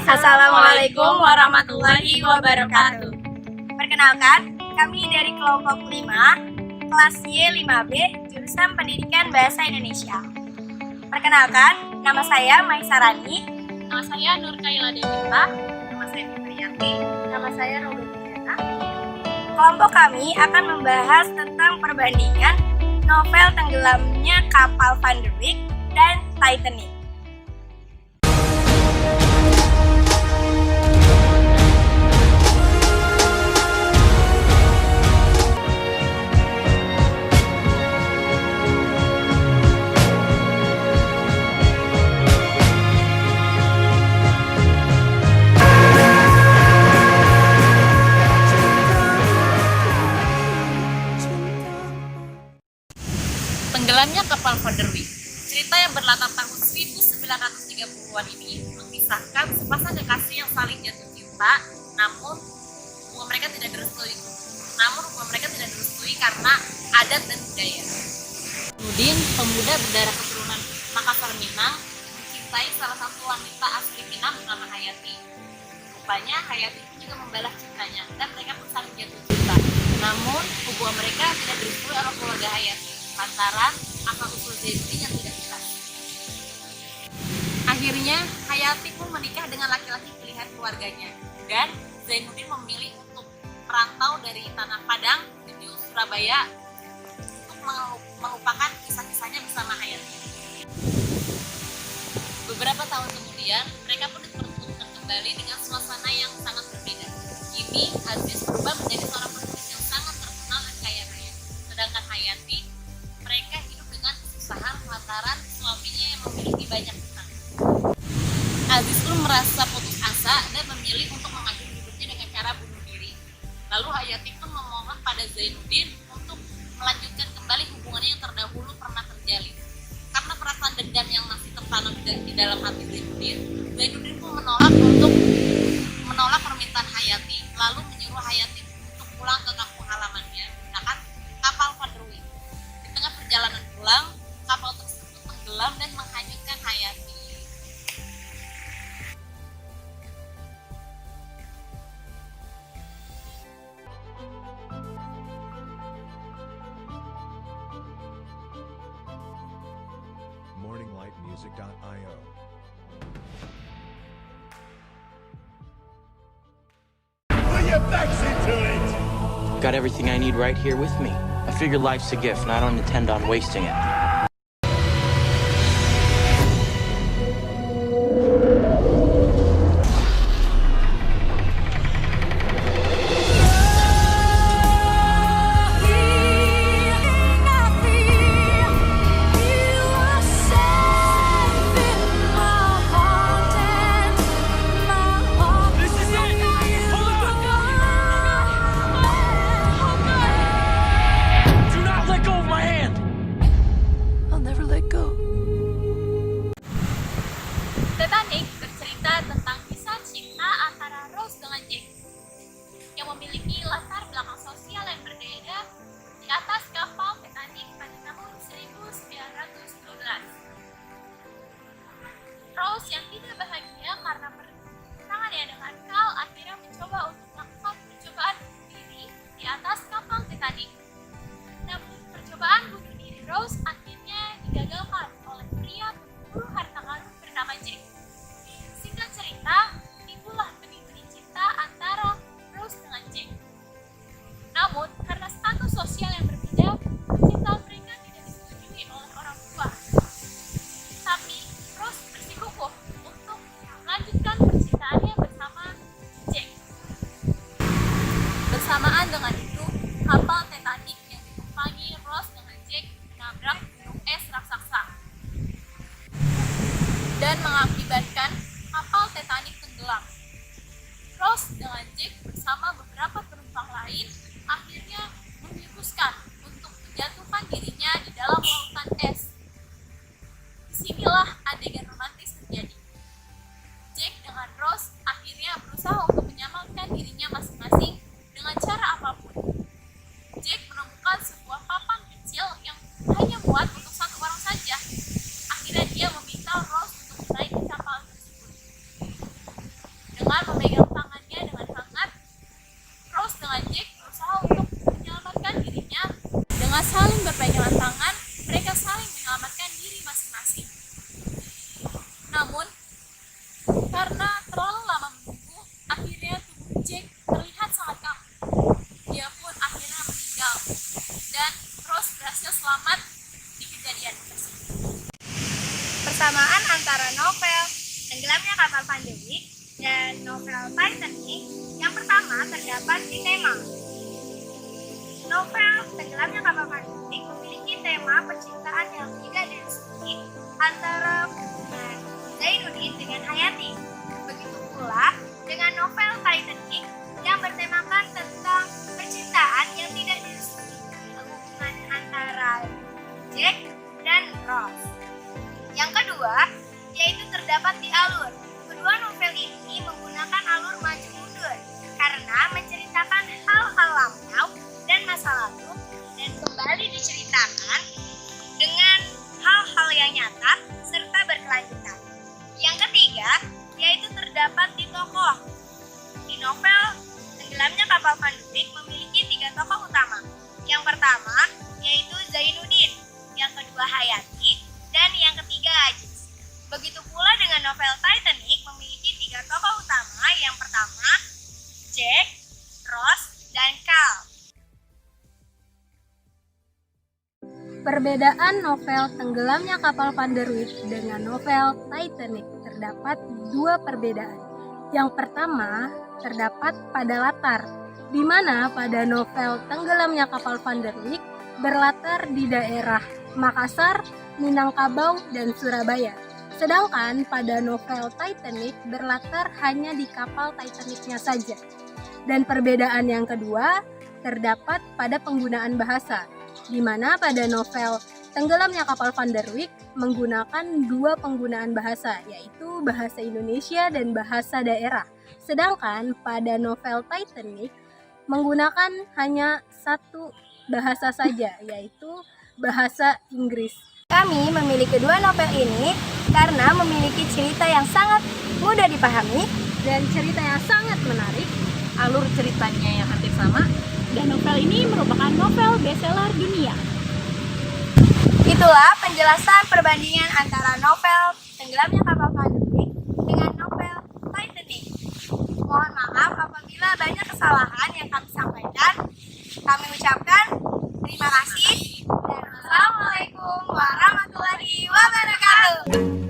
Assalamualaikum warahmatullahi wabarakatuh. Perkenalkan, kami dari kelompok 5, kelas Y5B, jurusan Pendidikan Bahasa Indonesia. Perkenalkan, nama saya Maisarani. Nama saya Nur Kaila Devita. Nama saya Fitriyanti. Nama saya Robertiana. Kelompok kami akan membahas tentang perbandingan novel tenggelamnya kapal Van der Wijk dan Titanic. Tenggelamnya kapal Van der Wijk. Cerita yang berlatar tahun 1930-an ini mengisahkan sepasang kekasih yang saling jatuh cinta, namun hubungan mereka tidak direstui karena adat dan budaya. Nudin, pemuda berdarah keturunan Makassar Minang, mencintai salah satu wanita asli Minang bernama Hayati. Rupanya Hayati juga membalas cintanya dan mereka pun saling jatuh cinta. Namun hubungan mereka tidak direstui oleh keluarga Hayati lantaran asal-usul Zainuddin yang tidak jelas. Akhirnya Hayati pun menikah dengan laki-laki pilihan keluarganya dan Zainuddin memilih untuk merantau dari Tanah Padang menuju Surabaya untuk melupakan kisah-kisahnya bersama Hayati. Beberapa tahun kemudian mereka pun dipertemukan kembali dengan suasana yang sangat berbeda. Kini Aziz berubah menjadi seorang penulis yang sangat terkenal dan kaya raya, sedangkan Hayati mereka hidup dengan kesusahan lantaran suaminya yang memiliki banyak hutang. Aziz pun merasa putus asa dan memilih untuk mengakhiri hidupnya dengan cara bunuh diri. Lalu Hayati pun memohon pada Zainuddin untuk melanjutkan kembali hubungannya yang terdahulu pernah terjalin. Karena perasaan dendam yang masih tertanam di dalam hati Zainuddin pun menolak permintaan Hayati, lalu menyuruh Hayati untuk pulang ke kampung halamannya menggunakan kapal Van der Wijk. Di tengah perjalanan pulang, kapal tersebut tenggelam dan menghanyutkan Hayati. morninglightmusic.io. Put your backs into it! Got everything I need right here with me. I figure life's a gift and I don't intend on wasting it. Titanic bercerita tentang kisah cinta antara Rose dengan Jack yang memiliki latar belakang sosial yang berbeda di atas kapal Titanic pada tahun 1912. Rose yang tidak bahagia karena pertentangannya dengan Cal akhirnya mencoba untuk melakukan percobaan bunuh diri di atas kapal Titanic. Namun percobaan bunuh diri Rose akhirnya digagalkan oleh pria pemburu harta karun bernama Jack. Singkat cerita, timbullah benih-benih cinta antara Rose dengan Jack. Namun, karena status sosial yang berbeda, cinta mereka tidak disetujui oleh orang tua. Tapi, Rose bersikukuh untuk melanjutkan percintaannya bersama Jack. Bersamaan dengan itu, kapal Titanic yang ditumpangi Rose dengan Jack menabrak gunung es raksasa dan mengakibatkan kapal Titanic tenggelam. Rose dengan Jack bersama beberapa penumpang lain akhirnya memutuskan untuk menjatuhkan dirinya di dalam lautan es. Disinilah adegan romantis terjadi. Jack dengan Rose akhirnya berusaha untuk menyelamatkan dirinya masing-masing dengan cara apapun. Jack menemukan sebuah papan kecil yang hanya muat untuk satu orang saja. Akhirnya dia meminta Rose untuk menaiki kapal tersebut. berpegangan tangan, mereka saling menyelamatkan diri masing-masing. Namun, karena terlalu lama menunggu, akhirnya tubuh Jack terlihat sangat kaku. Dia pun akhirnya meninggal, dan Rose berhasil selamat di kejadian tersebut. Persamaan antara novel Tenggelamnya Kapal Van der Wijk dan novel Titanic yang pertama terdapat di tema. Novel Tenggelamnya Kapal Van der Wijk memiliki tema percintaan yang tidak direstui antara hubungan Zainuddin dengan Hayati. Begitu pula dengan novel Titanic yang bertemakan tentang percintaan yang tidak direstui, hubungan antara Jack dan Rose. Yang kedua, yaitu terdapat di alur. Kedua novel ini menggunakan alur maju mundur karena menceritakan hal-hal lampau dan masa lalu dan kembali diceritakan dengan hal-hal yang nyata serta berkelanjutan. Yang ketiga, yaitu terdapat di tokoh. Di novel Tenggelamnya Kapal Van der Wijk memiliki 3 tokoh utama. Yang pertama, yaitu Zainuddin, yang kedua Hayati, dan yang ketiga Aziz. Begitu pula dengan novel Titanic memiliki 3 tokoh utama. Yang pertama, Jack, Rose, dan Cal. Perbedaan novel Tenggelamnya Kapal Van der Wijk dengan novel Titanic terdapat 2 perbedaan. Yang pertama terdapat pada latar, di mana pada novel Tenggelamnya Kapal Van der Wijk berlatar di daerah Makassar, Minangkabau, dan Surabaya. Sedangkan pada novel Titanic berlatar hanya di kapal Titanicnya saja. Dan perbedaan yang kedua terdapat pada penggunaan bahasa, di mana pada novel Tenggelamnya Kapal Van der Wijk menggunakan 2 penggunaan bahasa, yaitu bahasa Indonesia dan bahasa daerah. Sedangkan pada novel Titanic menggunakan hanya 1 bahasa saja, yaitu bahasa Inggris. Kami memilih kedua novel ini karena memiliki cerita yang sangat mudah dipahami Dan cerita yang sangat menarik, Alur ceritanya yang hampir sama, Dan novel ini merupakan novel bestseller dunia. Itulah penjelasan perbandingan antara novel Tenggelamnya Kapal Van der Wijk dengan novel Titanic. Mohon maaf apabila banyak kesalahan yang kami sampaikan. Kami ucapkan terima kasih dan Assalamualaikum warahmatullahi wabarakatuh.